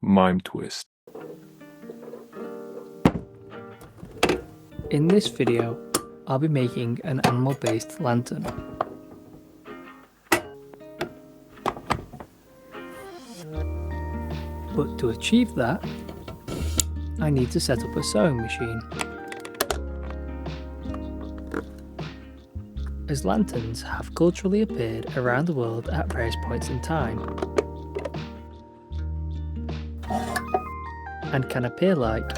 mime twist. In this video, I'll be making an animal-based lantern. But to achieve that, I need to set up a sewing machine. As lanterns have culturally appeared around the world at various points in time, and can appear like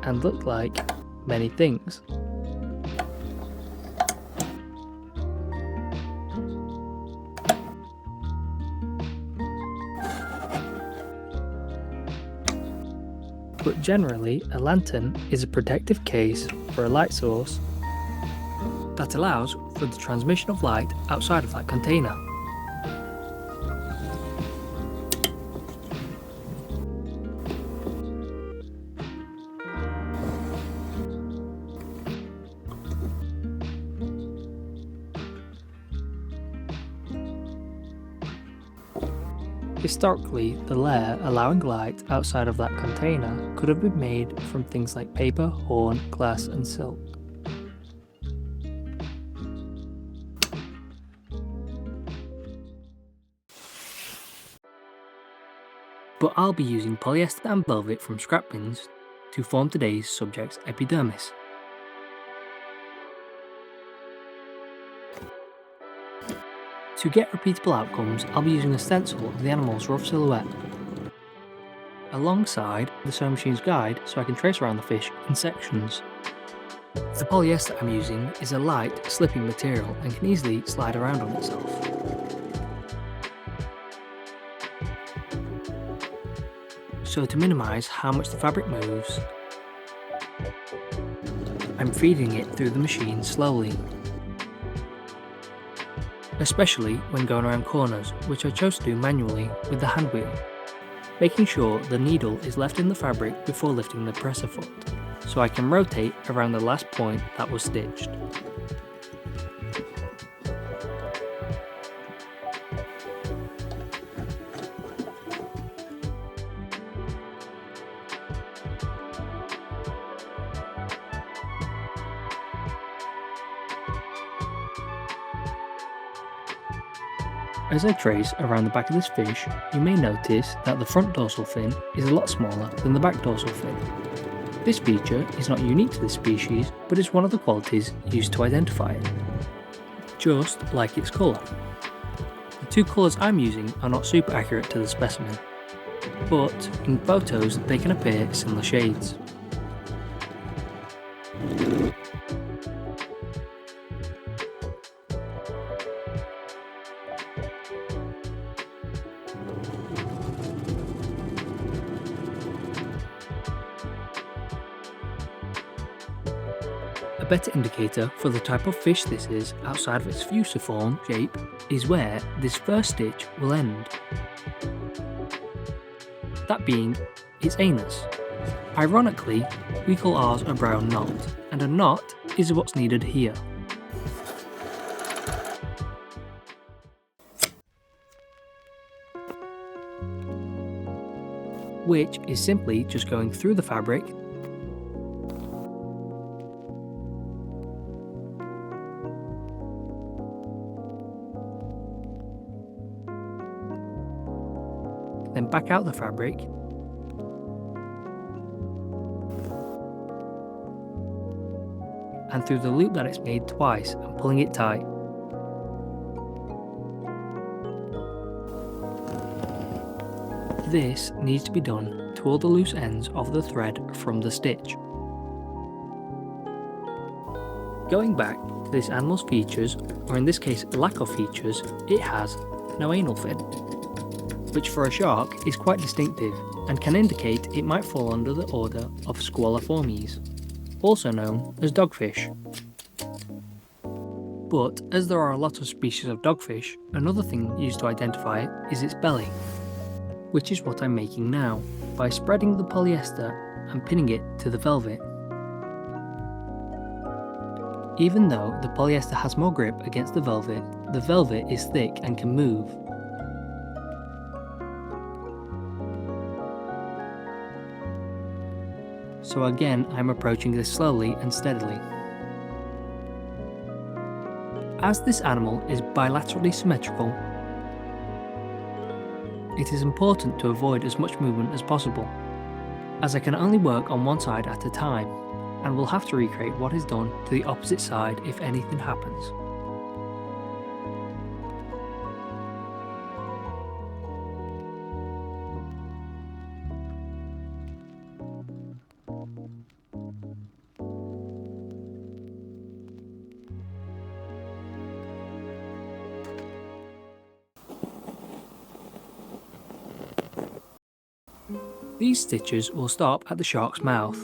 and look like many things. But generally, a lantern is a protective case for a light source that allows for the transmission of light outside of that container. Historically, the layer allowing light outside of that container could have been made from things like paper, horn, glass and silk. But I'll be using polyester and velvet from scrap bins to form today's subject's epidermis. To get repeatable outcomes, I'll be using a stencil of the animal's rough silhouette, alongside the sewing machine's guide so I can trace around the fish in sections. The polyester I'm using is a light, slipping material and can easily slide around on itself. So to minimise how much the fabric moves, I'm feeding it through the machine slowly, especially when going around corners, which I chose to do manually with the hand wheel, making sure the needle is left in the fabric before lifting the presser foot, so I can rotate around the last point that was stitched. As I trace around the back of this fish, you may notice that the front dorsal fin is a lot smaller than the back dorsal fin. This feature is not unique to this species, but is one of the qualities used to identify it, just like its colour. The two colours I'm using are not super accurate to the specimen, but in photos they can appear similar shades. A better indicator for the type of fish this is outside of its fusiform shape is where this first stitch will end, that being its anus. Ironically, we call ours a brown knot, and a knot is what's needed here. Which is simply just going through the fabric then back out the fabric and through the loop that it's made twice and pulling it tight. This needs to be done to all the loose ends of the thread from the stitch. Going back to this animal's features, or in this case lack of features, it has no anal fin, which for a shark is quite distinctive and can indicate it might fall under the order of Squaliformes, also known as dogfish. But as there are a lot of species of dogfish, another thing used to identify it is its belly, which is what I'm making now, by spreading the polyester and pinning it to the velvet. Even though the polyester has more grip against the velvet is thick and can move. so again I'm approaching this slowly and steadily. As this animal is bilaterally symmetrical, it is important to avoid as much movement as possible, as I can only work on one side at a time, and will have to recreate what is done to the opposite side if anything happens. These stitches will stop at the shark's mouth,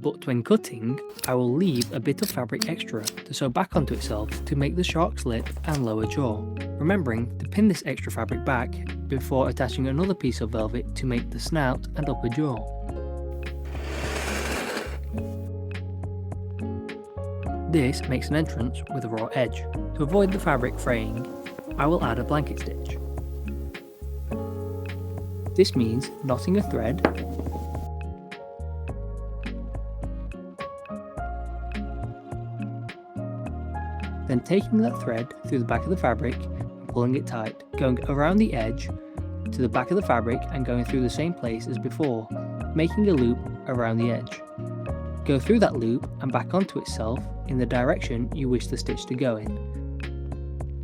but when cutting, I will leave a bit of fabric extra to sew back onto itself to make the shark's lip and lower jaw, remembering to pin this extra fabric back before attaching another piece of velvet to make the snout and upper jaw. This makes an entrance with a raw edge. To avoid the fabric fraying, I will add a blanket stitch. This means knotting a thread, then taking that thread through the back of the fabric and pulling it tight, going around the edge to the back of the fabric and going through the same place as before, making a loop around the edge. Go through that loop and back onto itself in the direction you wish the stitch to go in,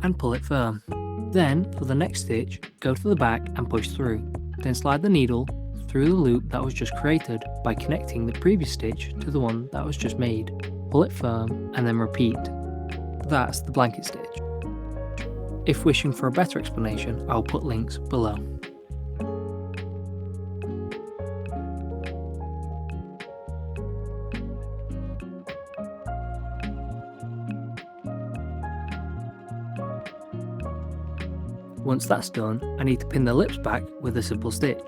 and pull it firm. Then, for the next stitch, go to the back and push through. Then slide the needle through the loop that was just created by connecting the previous stitch to the one that was just made. Pull it firm and then repeat. That's the blanket stitch. If wishing for a better explanation, I'll put links below. Once that's done, I need to pin the lips back with a simple stitch.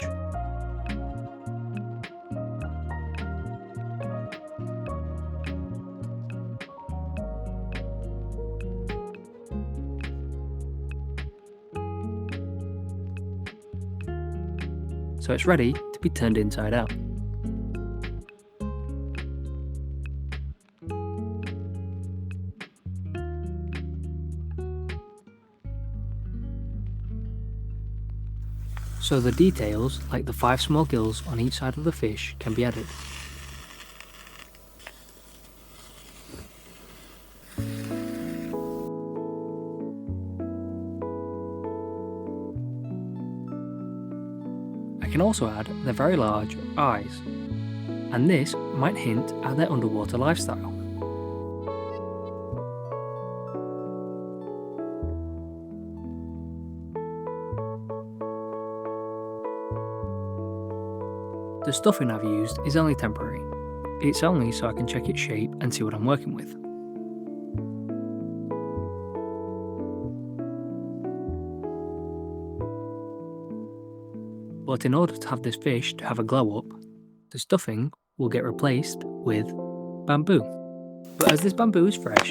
So it's ready to be turned inside out. So the details, like the 5 small gills on each side of the fish, can be added. I can also add their very large eyes, and this might hint at their underwater lifestyle. The stuffing I've used is only temporary. It's only so I can check its shape and see what I'm working with. But in order to have this fish to have a glow up, the stuffing will get replaced with bamboo. But as this bamboo is fresh,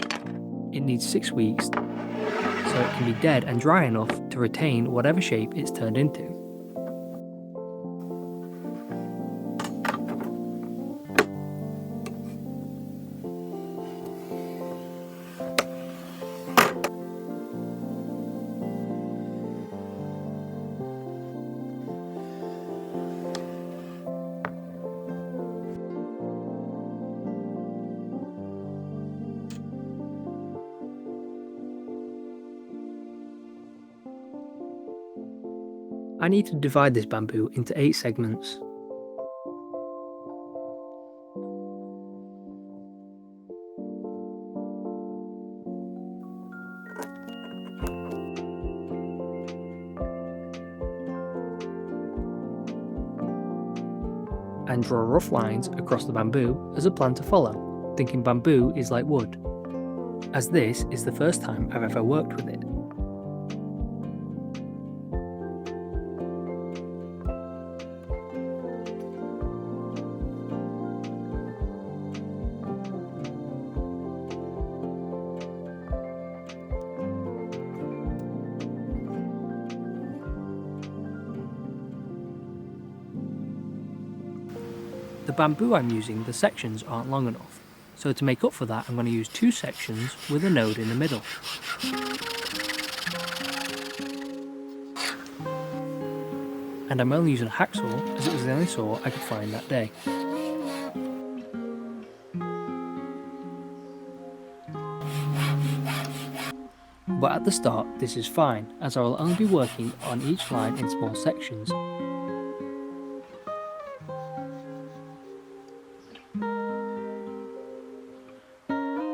it needs 6 weeks so it can be dead and dry enough to retain whatever shape it's turned into. I need to divide this bamboo into 8 segments. And draw rough lines across the bamboo as a plan to follow, thinking bamboo is like wood, as this is the first time I've ever worked with it. The bamboo I'm using, the sections aren't long enough, so to make up for that I'm going to use 2 sections with a node in the middle. And I'm only using a hacksaw as it was the only saw I could find that day. But at the start this is fine, as I will only be working on each line in small sections.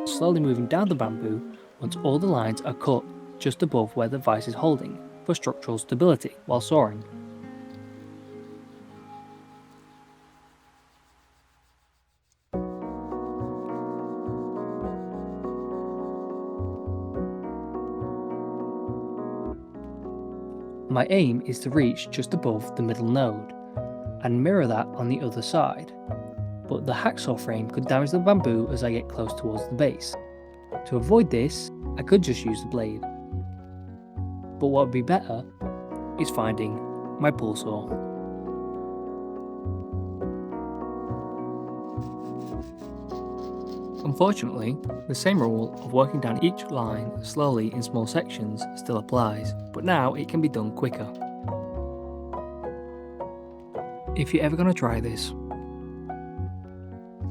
Slowly moving down the bamboo once all the lines are cut just above where the vise is holding for structural stability while sawing. My aim is to reach just above the middle node and mirror that on the other side, but the hacksaw frame could damage the bamboo as I get close towards the base. To avoid this, I could just use the blade. But what would be better is finding my pull saw. Unfortunately, the same rule of working down each line slowly in small sections still applies, but now it can be done quicker. If you're ever going to try this,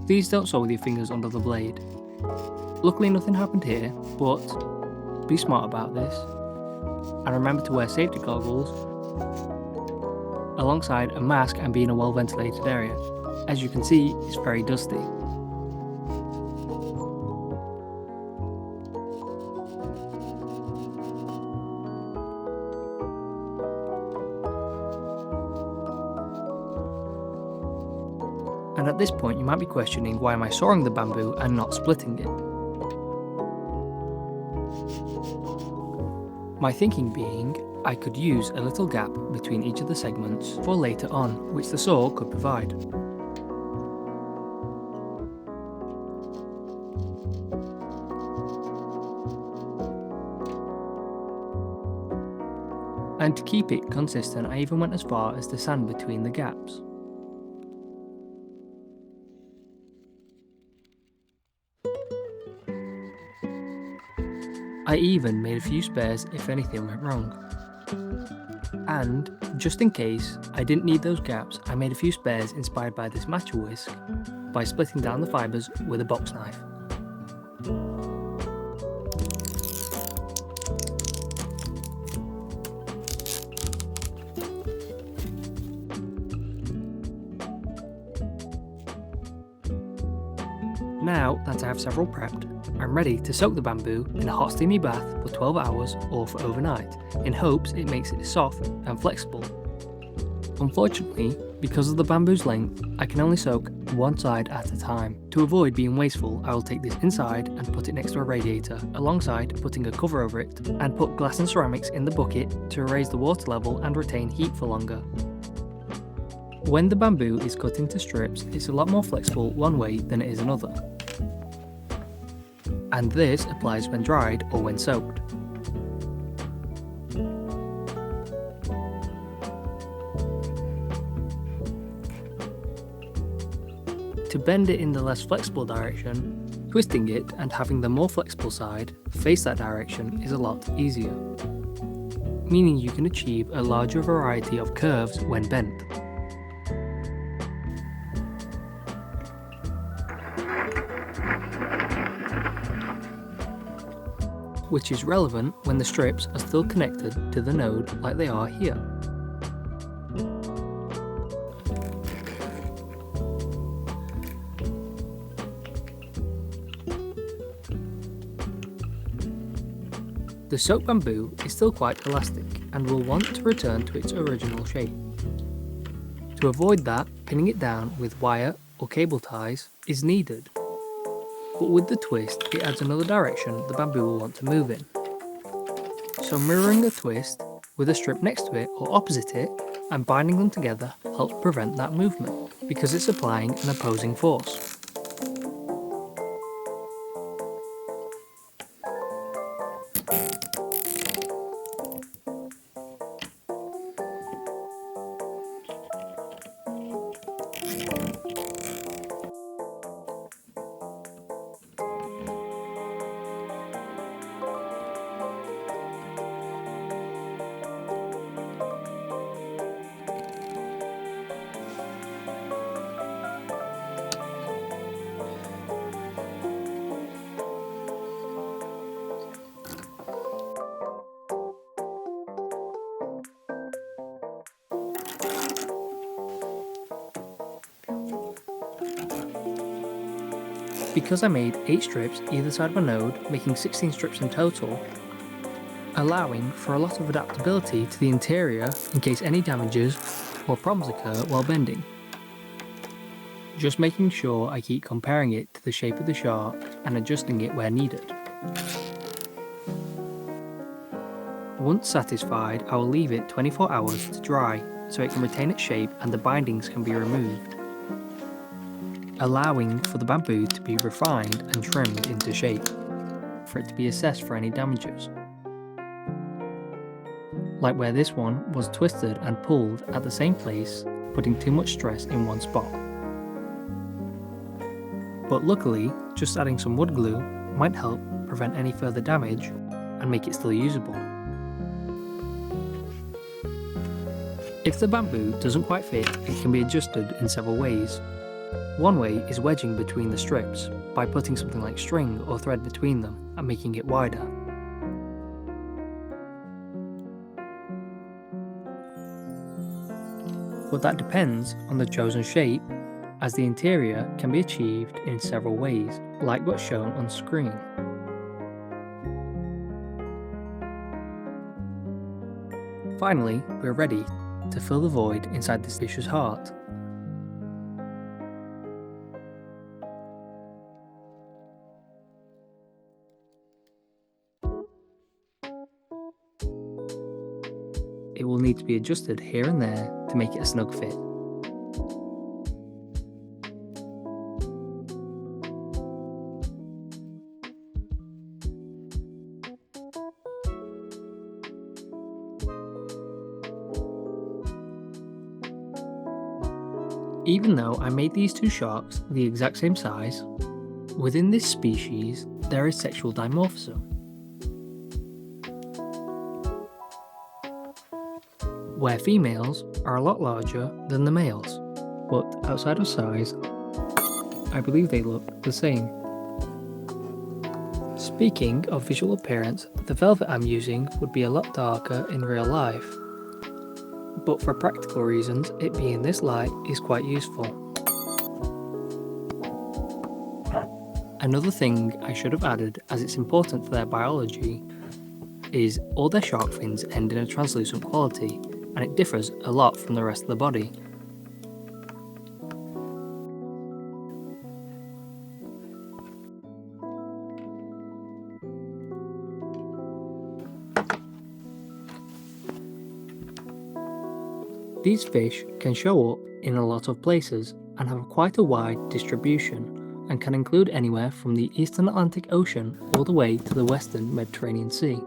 please don't saw with your fingers under the blade. Luckily nothing happened here, but be smart about this, and remember to wear safety goggles alongside a mask and be in a well ventilated area. As you can see, it's very dusty. And at this point you might be questioning, why am I sawing the bamboo and not splitting it? My thinking being, I could use a little gap between each of the segments for later on, which the saw could provide. And to keep it consistent, I even went as far as to sand between the gaps. I even made a few spares if anything went wrong. And, just in case I didn't need those gaps, I made a few spares inspired by this matcha whisk by splitting down the fibres with a box knife. Now that I have several prepped, I'm ready to soak the bamboo in a hot steamy bath for 12 hours or for overnight, in hopes it makes it soft and flexible. Unfortunately, because of the bamboo's length, I can only soak one side at a time. To avoid being wasteful, I will take this inside and put it next to a radiator, alongside putting a cover over it, and put glass and ceramics in the bucket to raise the water level and retain heat for longer. When the bamboo is cut into strips, it's a lot more flexible one way than it is another. And this applies when dried or when soaked. To bend it in the less flexible direction, twisting it and having the more flexible side face that direction is a lot easier, meaning you can achieve a larger variety of curves when bent. Which is relevant when the strips are still connected to the node like they are here. The soaked bamboo is still quite elastic and will want to return to its original shape. To avoid that, pinning it down with wire or cable ties is needed. But with the twist, it adds another direction the bamboo will want to move in. So mirroring the twist with a strip next to it or opposite it and binding them together helps prevent that movement, because it's applying an opposing force. Because I made 8 strips either side of a node, making 16 strips in total, allowing for a lot of adaptability to the interior in case any damages or problems occur while bending. Just making sure I keep comparing it to the shape of the shark and adjusting it where needed. Once satisfied, I will leave it 24 hours to dry so it can retain its shape and the bindings can be removed, allowing for the bamboo to be refined and trimmed into shape, for it to be assessed for any damages. Like where this one was twisted and pulled at the same place, putting too much stress in one spot. But luckily, just adding some wood glue might help prevent any further damage and make it still usable. If the bamboo doesn't quite fit, it can be adjusted in several ways. One way is wedging between the strips by putting something like string or thread between them and making it wider. But that depends on the chosen shape, as the interior can be achieved in several ways, like what's shown on screen. Finally, we're ready to fill the void inside this fish's heart. It will need to be adjusted here and there to make it a snug fit. Even though I made these two sharks the exact same size, within this species there is sexual dimorphism, where females are a lot larger than the males, but outside of size, I believe they look the same. Speaking of visual appearance, the velvet I'm using would be a lot darker in real life, but for practical reasons, it being this light is quite useful. Another thing I should have added, as it's important for their biology, is all their shark fins end in a translucent quality, and it differs a lot from the rest of the body. These fish can show up in a lot of places and have quite a wide distribution, and can include anywhere from the Eastern Atlantic Ocean all the way to the Western Mediterranean Sea.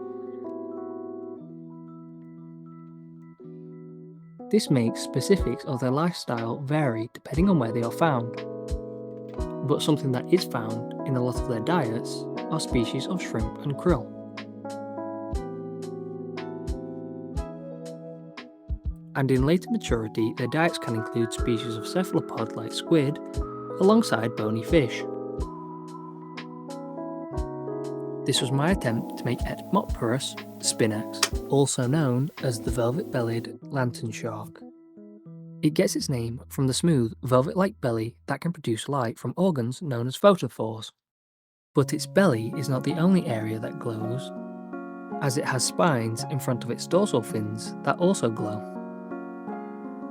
This makes specifics of their lifestyle vary depending on where they are found, but something that is found in a lot of their diets are species of shrimp and krill. And in later maturity, their diets can include species of cephalopod like squid, alongside bony fish. This was my attempt to make Ectomopterus spinax, also known as the velvet-bellied lantern shark. It gets its name from the smooth, velvet-like belly that can produce light from organs known as photophores. But its belly is not the only area that glows, as it has spines in front of its dorsal fins that also glow.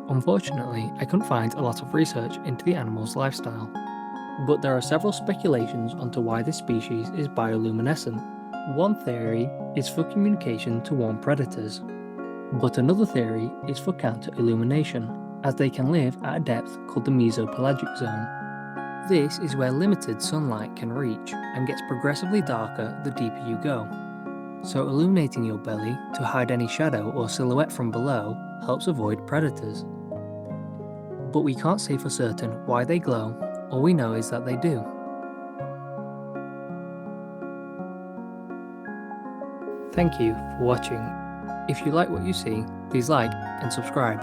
Unfortunately, I couldn't find a lot of research into the animal's lifestyle, but there are several speculations onto why this species is bioluminescent. One theory is for communication to warn predators, but another theory is for counter-illumination, as they can live at a depth called the mesopelagic zone. This is where limited sunlight can reach, and gets progressively darker the deeper you go. So illuminating your belly to hide any shadow or silhouette from below helps avoid predators. But we can't say for certain why they glow, all we know is that they do. Thank you for watching. If you like what you see, please like and subscribe.